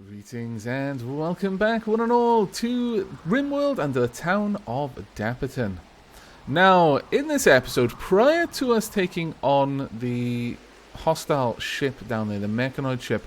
Greetings and welcome back, one and all, to Rimworld and the town of Dapperton. Now, in this episode, prior to us taking on the hostile ship down there, the mechanoid ship,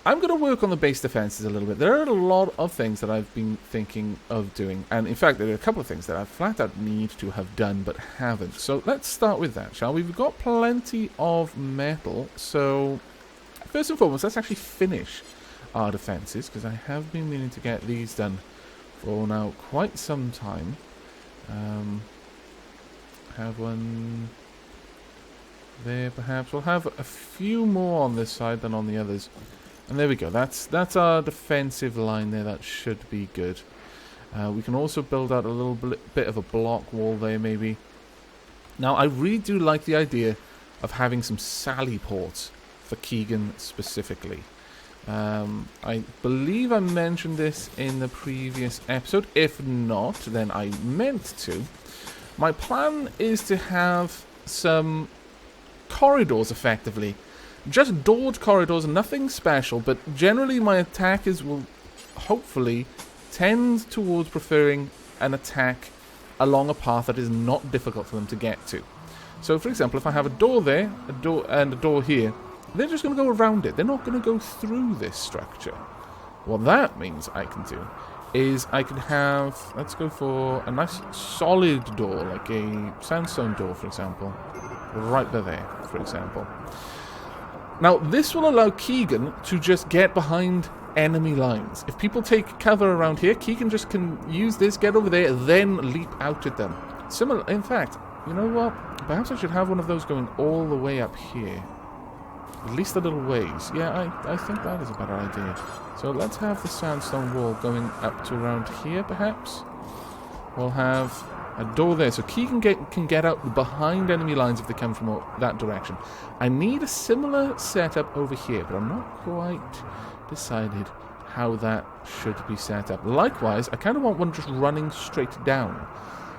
I'm going to work on the base defenses a little bit. There are a lot of things that I've been thinking of doing, and in fact, there are a couple of things that I flat out need to have done but haven't. So let's start with that, shall we? We've got plenty of metal, so first and foremost, let's actually finish our defenses, because I have been meaning to get these done for now quite some time. Have one there, perhaps. We'll have a few more on this side than on the others. And there we go. That's our defensive line there. That should be good. We can also build out a little bit of a block wall there, maybe. Now, I really do like the idea of having some sally ports for Keegan specifically. I believe I mentioned this in the previous episode. If not, then I meant to. My plan is to have some corridors, effectively. Just doored corridors, nothing special, but generally my attackers will hopefully tend towards preferring an attack along a path that is not difficult for them to get to. So, for example, if I have a door there, and a door here, they're just going to go around it. They're not going to go through this structure. What that means I can do is I can have, let's go for a nice solid door, like a sandstone door, for example. Right there, for example. Now, this will allow Keegan to just get behind enemy lines. If people take cover around here, Keegan just can use this, get over there, then leap out at them. Similar, in fact, you know what? Perhaps I should have one of those going all the way up here. At least a little ways. Yeah, I think that is a better idea. So let's have the sandstone wall going up to around here, perhaps. We'll have a door there, so Keegan can get out behind enemy lines if they come from that direction. I need a similar setup over here, but I'm not quite decided how that should be set up. Likewise, I kind of want one just running straight down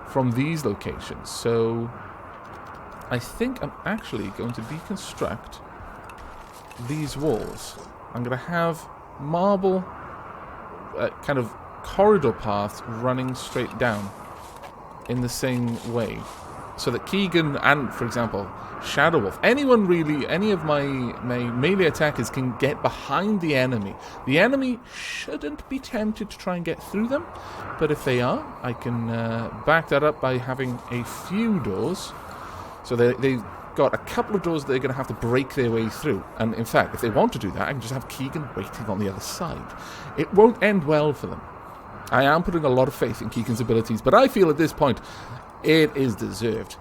from these locations. So I think I'm actually going to deconstruct these walls. I'm going to have marble kind of corridor paths running straight down in the same way, so that Keegan and, for example, Shadow Wolf, anyone really, any of my melee attackers can get behind the enemy. The enemy shouldn't be tempted to try and get through them, but if they are, I can back that up by having a few doors. So they've got a couple of doors they're going to have to break their way through. And in fact, if they want to do that, I can just have Keegan waiting on the other side. It won't end well for them. I am putting a lot of faith in Keegan's abilities, but I feel at this point it is deserved.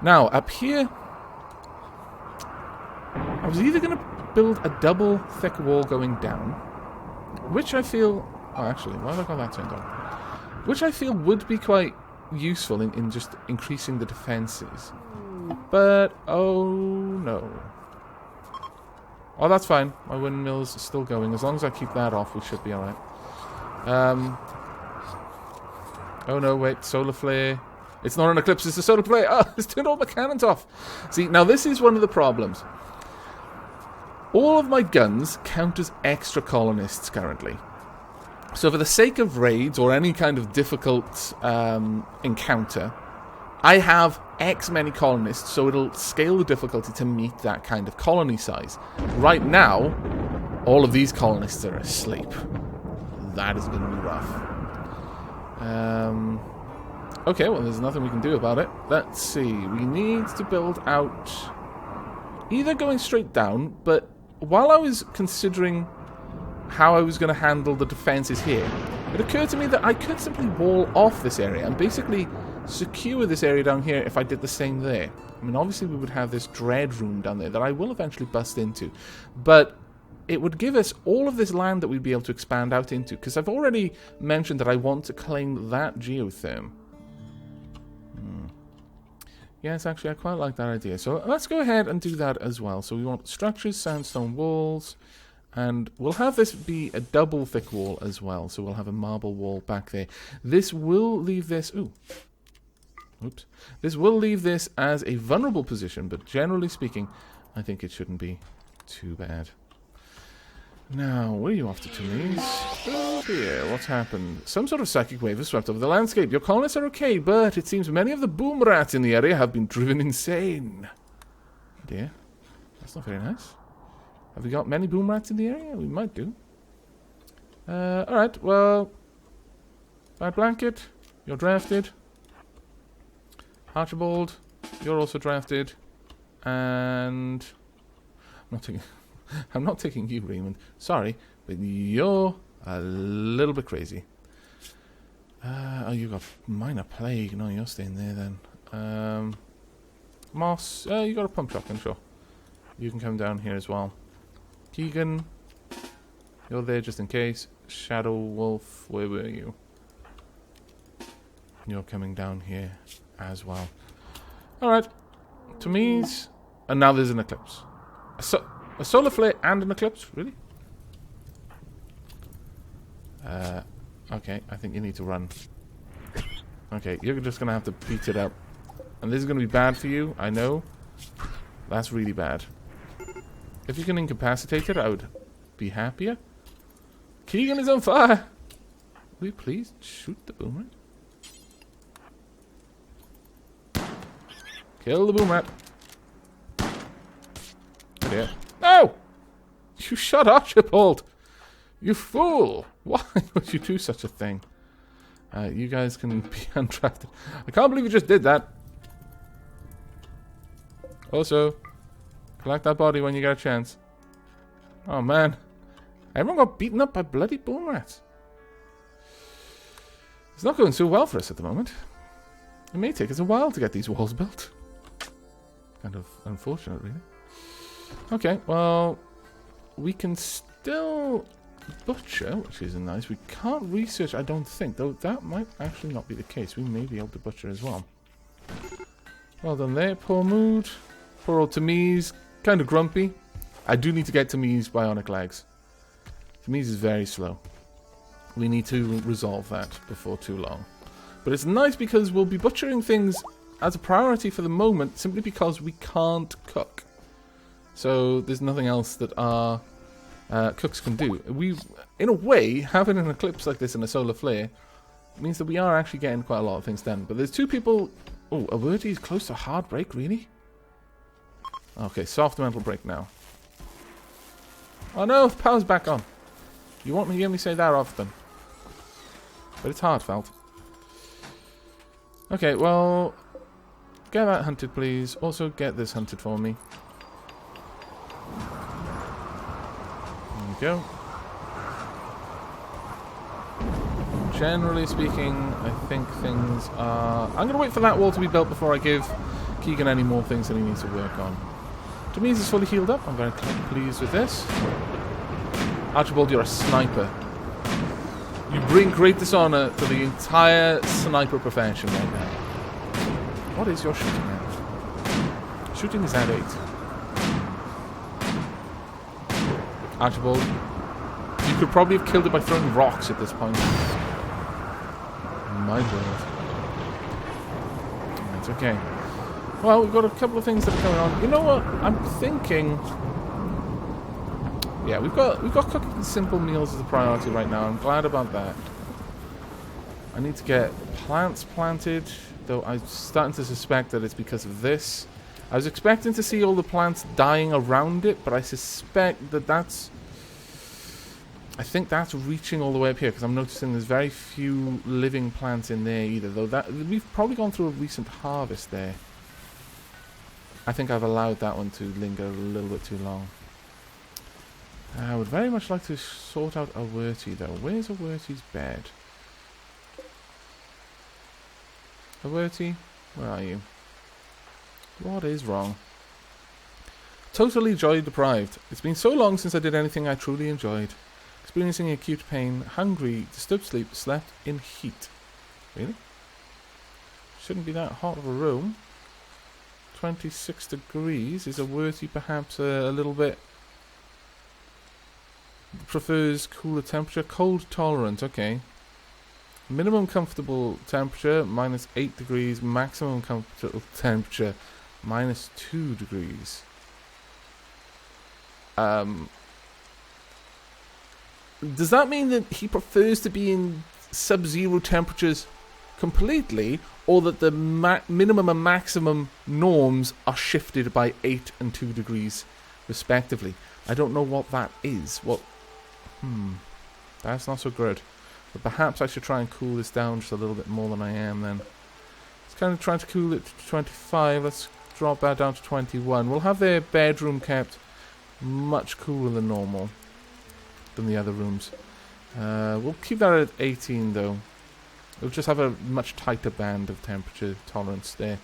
Now, up here, I was either going to build a double thick wall going down, which I feel... Oh, actually, why have I got that turned on? Which I feel would be quite useful in just increasing the defenses. But, oh no. Oh, that's fine. My windmill's still going. As long as I keep that off, we should be alright. Oh no, wait. Solar flare. It's not an eclipse, it's a solar flare. Oh, it's turned all the cannons off. See, now this is one of the problems. All of my guns count as extra colonists currently. So for the sake of raids or any kind of difficult encounter, I have X many colonists, so it'll scale the difficulty to meet that kind of colony size. Right now, all of these colonists are asleep. That is going to be rough. Okay, well, there's nothing we can do about it. Let's see. We need to build out either going straight down, but while I was considering how I was going to handle the defenses here, it occurred to me that I could simply wall off this area and basically secure this area down here if I did the same there. I mean, obviously we would have this dread room down there that I will eventually bust into, but it would give us all of this land that we'd be able to expand out into, because I've already mentioned that I want to claim that geotherm. Yes, actually, I quite like that idea. So let's go ahead and do that as well. So we want structures, sandstone walls, and we'll have this be a double thick wall as well. So we'll have a marble wall back there. This will leave this... Ooh. Oops. This will leave this as a vulnerable position, but generally speaking, I think it shouldn't be too bad. Now, where are you off to, Tomies? Oh dear, what's happened? Some sort of psychic wave has swept over the landscape. Your colonists are okay, but it seems many of the boom rats in the area have been driven insane. Oh dear, that's not very nice. Have we got many boom rats in the area? We might do. Alright, well... Bad Blanket, you're drafted. Archibald, you're also drafted. And... I'm not taking you, Raymond. Sorry, but you're a little bit crazy. Oh, you got minor plague. No, you're staying there then. Moss, you got a pump shotgun, sure. You can come down here as well. Keegan, you're there just in case. Shadow Wolf, where were you? You're coming down here as well. Alright. To me's. And now there's an eclipse. A solar flare and an eclipse? Really? Okay, I think you need to run. Okay, you're just going to have to beat it up. And this is going to be bad for you, I know. That's really bad. If you can incapacitate it, I would be happier. Keegan is on fire! Will you please shoot the boomerang? Kill the boom rat. Yeah. No! You shot Archibald! You fool! Why would you do such a thing? You guys can be undrafted. I can't believe you just did that. Also, collect that body when you get a chance. Oh man. Everyone got beaten up by bloody boom rats. It's not going so well for us at the moment. It may take us a while to get these walls built. Kind of unfortunate, really. Okay, well, we can still butcher, which is nice. We can't research, I don't think, though that might actually not be the case. We may be able to butcher as well. Well done there, poor mood. Poor old Tamiz, kind of grumpy. I do need to get Tamiz bionic legs. Tamiz is very slow. We need to resolve that before too long. But it's nice because we'll be butchering things as a priority for the moment, simply because we can't cook. So there's nothing else that our cooks can do. We, in a way, having an eclipse like this and a solar flare means that we are actually getting quite a lot of things done. But there's two people... Oh, a wordie is close to hard break, really? Okay, soft mental break now. Oh no, the power's back on. You want me to hear me say that often. But it's heartfelt. Okay, well... Get that hunted, please. Also, get this hunted for me. There we go. Generally speaking, I think things are... I'm going to wait for that wall to be built before I give Keegan any more things that he needs to work on. Tamiz is fully healed up. I'm very pleased with this. Archibald, you're a sniper. You bring great dishonor to the entire sniper profession right now. What is your shooting at? Shooting is at 8. Archibald, you could probably have killed it by throwing rocks at this point. My word. It's okay. Well, we've got a couple of things that are going on. You know what? I'm thinking... Yeah, we've got cooking simple meals as a priority right now. I'm glad about that. I need to get plants planted, though I'm starting to suspect that it's because of this. I was expecting to see all the plants dying around it, but I suspect that that's... I think that's reaching all the way up here, because I'm noticing there's very few living plants in there either, though that we've probably gone through a recent harvest there. I think I've allowed that one to linger a little bit too long. I would very much like to sort out Awerty, though. Where's Awerty's bed? Awerty, where are you? What is wrong? Totally joy deprived. It's been so long since I did anything I truly enjoyed. Experiencing acute pain, hungry, disturbed sleep, slept in heat. Really? Shouldn't be that hot of a room. 26 degrees. Is Awerty perhaps a little bit... Prefers cooler temperature. Cold tolerant, okay. Minimum comfortable temperature, -8 degrees. Maximum comfortable temperature, -2 degrees. Does that mean that he prefers to be in sub-zero temperatures completely, or that the minimum and maximum norms are shifted by 8 and 2 degrees respectively? I don't know what that is. That's not so good. But perhaps I should try and cool this down just a little bit more than I am then. It's kind of trying to cool it to 25. Let's drop that down to 21. We'll have their bedroom kept much cooler than normal, than the other rooms. We'll keep that at 18 though. We'll just have a much tighter band of temperature tolerance there.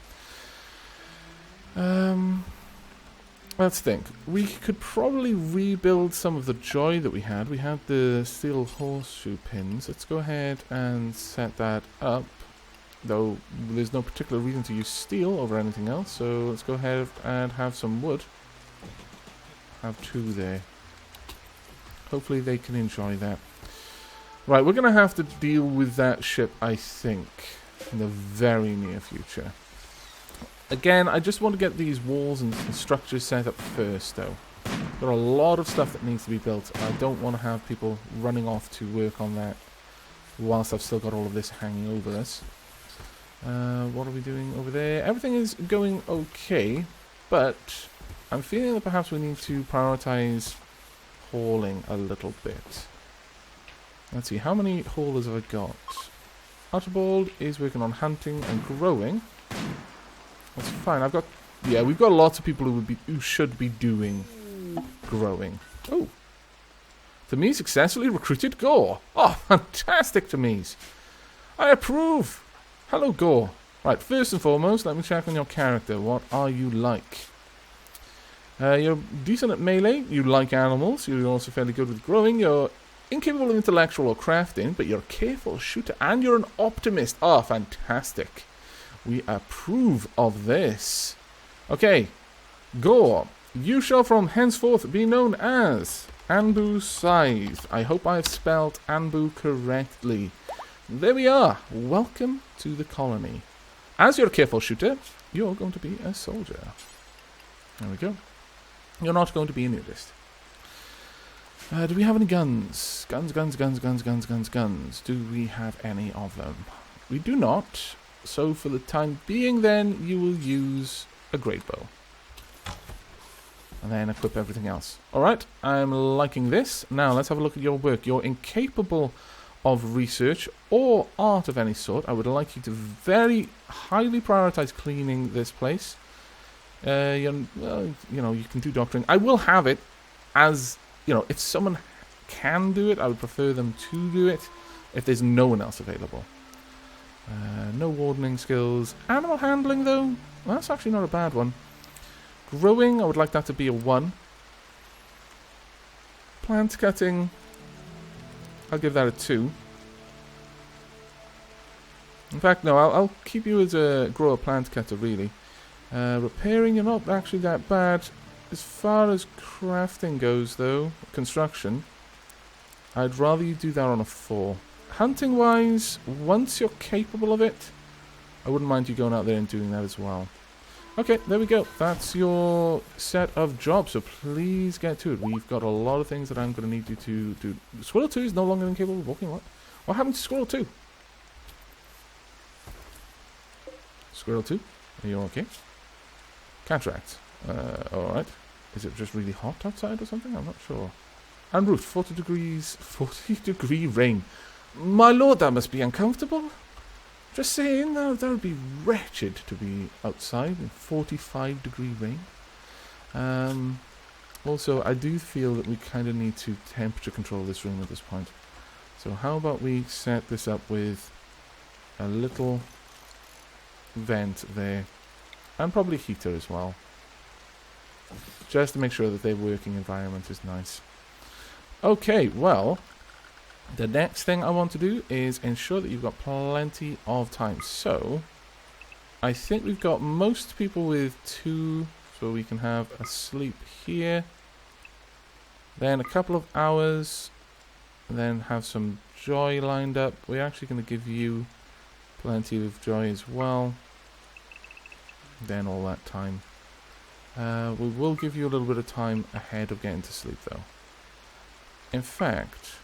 Let's think. We could probably rebuild some of the joy that we had. We had the steel horseshoe pins. Let's go ahead and set that up. Though there's no particular reason to use steel over anything else, so let's go ahead and have some wood. Have 2 there. Hopefully they can enjoy that. Right, we're going to have to deal with that ship, I think, in the very near future. Again, I just want to get these walls and structures set up first, though. Got a lot of stuff that needs to be built. I don't want to have people running off to work on that whilst I've still got all of this hanging over us. What are we doing over there? Everything is going okay, but I'm feeling that perhaps we need to prioritize hauling a little bit. Let's see, how many haulers have I got? Archibald is working on hunting and growing. That's fine. We've got lots of people who should be doing growing. Oh, Tamiz successfully recruited Gore. Oh, fantastic, Tamiz. I approve. Hello, Gore. Right, first and foremost, let me check on your character. What are you like? You're decent at melee. You like animals. You're also fairly good with growing. You're incapable of intellectual or crafting, but you're a careful shooter and you're an optimist. Oh, fantastic. We approve of this. Okay, Gore, you shall from henceforth be known as Anbu Scythe. I hope I've spelled Anbu correctly. There we are. Welcome to the colony. As you're a careful shooter, you're going to be a soldier. There we go. You're not going to be a nudist. Do we have any guns? Guns. Do we have any of them? We do not. So for the time being then, you will use a great bow. And then equip everything else. Alright, I'm liking this. Now let's have a look at your work. You're incapable of research or art of any sort. I would like you to very highly prioritize cleaning this place. You can do doctoring. I will have it as... if someone can do it, I would prefer them to do it if there's no one else available. No wardening skills. Animal handling, though, well, that's actually not a bad one. Growing, I would like that to be a 1. Plant cutting, I'll give that a 2. In fact, no, I'll keep you as a grower plant cutter, really. Repairing, you're not actually that bad. As far as crafting goes, though, construction, I'd rather you do that on a 4. Hunting-wise, once you're capable of it, I wouldn't mind you going out there and doing that as well. Okay, there we go. That's your set of jobs, so please get to it. We've got a lot of things that I'm going to need you to do. Squirrel 2 is no longer incapable of walking. What happened to Squirrel 2? Squirrel 2, are you okay? Cataract. Alright. Is it just really hot outside or something? I'm not sure. En route, 40 degree rain. My lord, that must be uncomfortable. Just saying, that would be wretched to be outside in 45 degree rain. Also, I do feel that we kind of need to temperature control this room at this point. So how about we set this up with a little vent there. And probably heater as well. Just to make sure that their working environment is nice. Okay, well, the next thing I want to do is ensure that you've got plenty of time. So, I think we've got most people with 2, so we can have a sleep here. Then a couple of hours, and then have some joy lined up. We're actually going to give you plenty of joy as well. Then all that time. We will give you a little bit of time ahead of getting to sleep, though. In fact,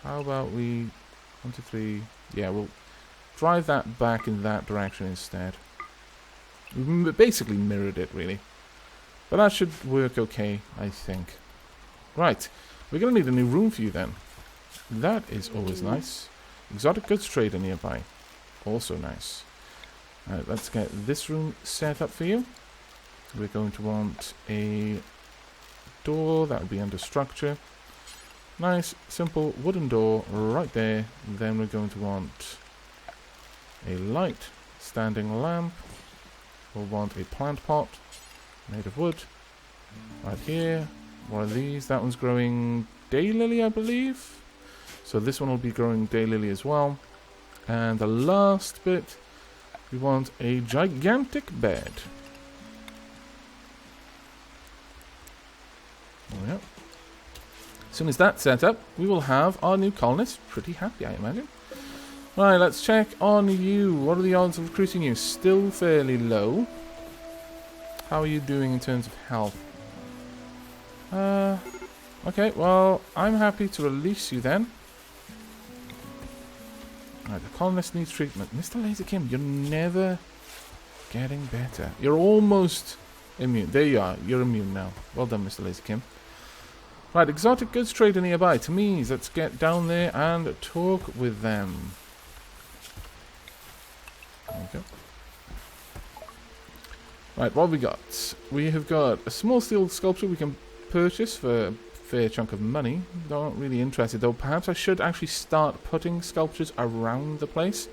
How about we... 1, 2, 3... Yeah, we'll drive that back in that direction instead. We've basically mirrored it, really. But that should work okay, I think. Right. We're going to need a new room for you, then. That is always nice. Exotic goods trader nearby. Also nice. Alright, let's get this room set up for you. We're going to want a door. That would be under structure. Nice, simple wooden door right there. Then we're going to want a light standing lamp. We'll want a plant pot made of wood. Right here. One of these. That one's growing daylily, I believe. So this one will be growing daylily as well. And the last bit, we want a gigantic bed. There we go. As soon as that's set up, we will have our new colonists. Pretty happy, I imagine. Right, let's check on you. What are the odds of recruiting you? Still fairly low. How are you doing in terms of health? Okay, well, I'm happy to release you then. Right, the colonist needs treatment. Mr. Laser Kim, you're never getting better. You're almost immune. There you are. You're immune now. Well done, Mr. Laser Kim. Right, exotic goods trader nearby. To me, let's get down there and talk with them. There we go. Right, what have we got? We have got a small steel sculpture we can purchase for a fair chunk of money. Not really interested, though. Perhaps I should actually start putting sculptures around the place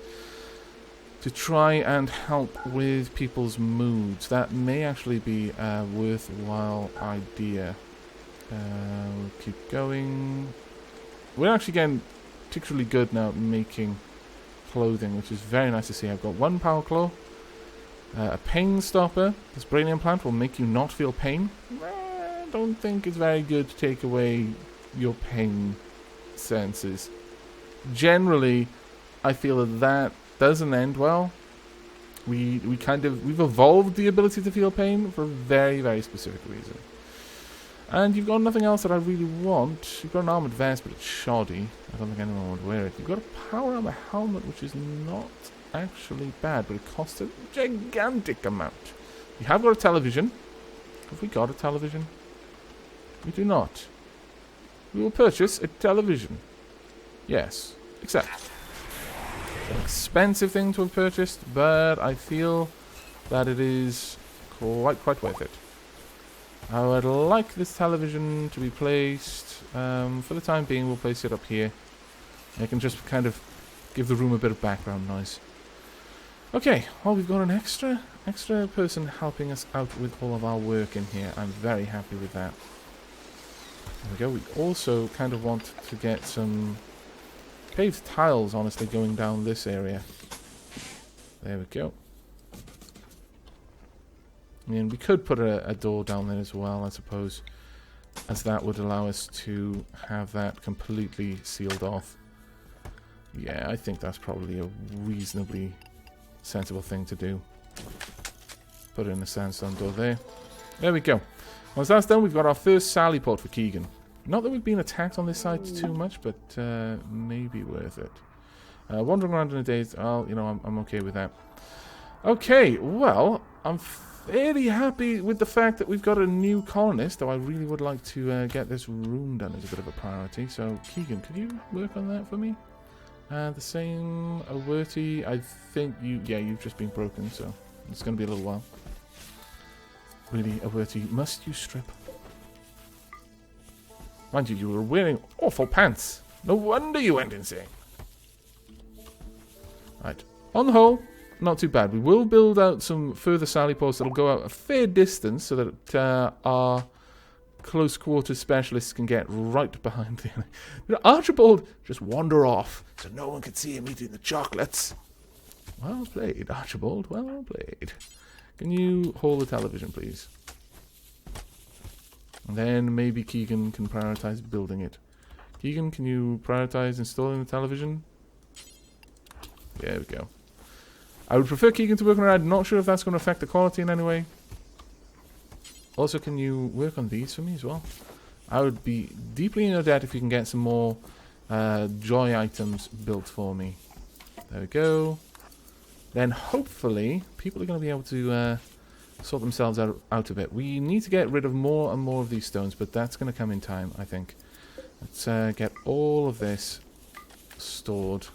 to try and help with people's moods. That may actually be a worthwhile idea. We'll keep going. We're actually getting particularly good now at making clothing, which is very nice to see. I've got 1 power claw, a pain stopper. This brain implant will make you not feel pain. I don't think it's very good to take away your pain senses. Generally, I feel that doesn't end well. We've evolved the ability to feel pain for a very, very specific reason. And you've got nothing else that I really want. You've got an armoured vest, but it's shoddy. I don't think anyone would wear it. You've got a power armor helmet, which is not actually bad, but it costs a gigantic amount. You have got a television. Have we got a television? We do not. We will purchase a television. Yes. Accept. It's an expensive thing to have purchased, but I feel that it is quite worth it. I would like this television to be placed, for the time being we'll place it up here. I can just kind of give the room a bit of background noise. Okay, well we've got an extra person helping us out with all of our work in here. I'm very happy with that. There we go. We also kind of want to get some paved tiles, honestly, going down this area. There we go. And we could put a door down there as well, I suppose, as that would allow us to have that completely sealed off. Yeah, I think that's probably a reasonably sensible thing to do. Put in a sandstone door there. There we go. Once that's done, we've got our first sally port for Keegan. Not that we've been attacked on this side too much, but maybe worth it. Wandering around in a daze, well, you know, I'm okay with that. Okay, well, I'm fairly happy with the fact that we've got a new colonist, though I really would like to get this room done as a bit of a priority. So, Keegan, could you work on that for me? The same, Awerty, I think you've just been broken, so it's going to be a little while. Really, Awerty, must you strip? Mind you, you were wearing awful pants. No wonder you went insane. Right, on the whole, not too bad. We will build out some further sally ports that'll go out a fair distance so that our close quarters specialists can get right behind the enemy. Archibald, just wander off so no one can see him eating the chocolates. Well played, Archibald. Well played. Can you hold the television, please? And then maybe Keegan can prioritize building it. Keegan, can you prioritize installing the television? There we go. I would prefer Keegan to work on it. I'm not sure if that's going to affect the quality in any way. Also, can you work on these for me as well? I would be deeply in your debt if you can get some more joy items built for me. There we go. Then hopefully people are going to be able to sort themselves out a bit. We need to get rid of more and more of these stones, but that's going to come in time, I think. Let's get all of this stored,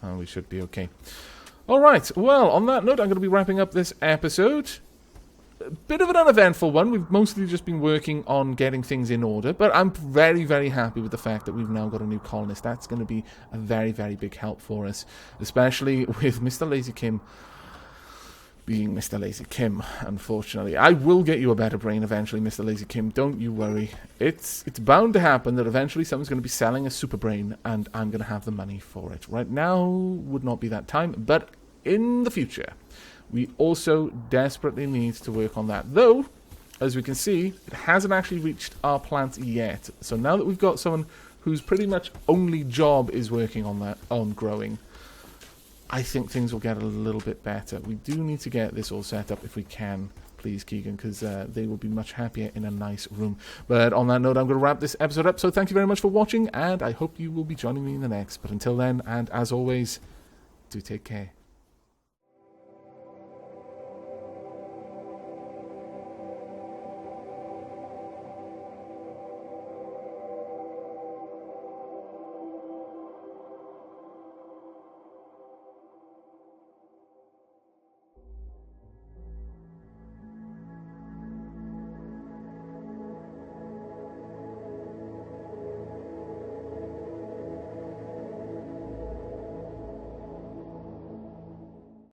and we should be okay. Alright, well, on that note, I'm going to be wrapping up this episode. A bit of an uneventful one. We've mostly just been working on getting things in order, but I'm very, very happy with the fact that we've now got a new colonist. That's going to be a very, very big help for us, especially with Mr. Lazy Kim being Mr. Lazy Kim, unfortunately. I will get you a better brain eventually, Mr. Lazy Kim. Don't you worry. It's bound to happen that eventually someone's going to be selling a super brain, and I'm going to have the money for it. Right now would not be that time, but in the future, we also desperately need to work on that. Though, as we can see, it hasn't actually reached our plant yet. So now that we've got someone whose pretty much only job is working on that, on growing, I think things will get a little bit better. We do need to get this all set up if we can, please, Keegan, because they will be much happier in a nice room. But on that note, I'm going to wrap this episode up. So thank you very much for watching, and I hope you will be joining me in the next. But until then, and as always, do take care.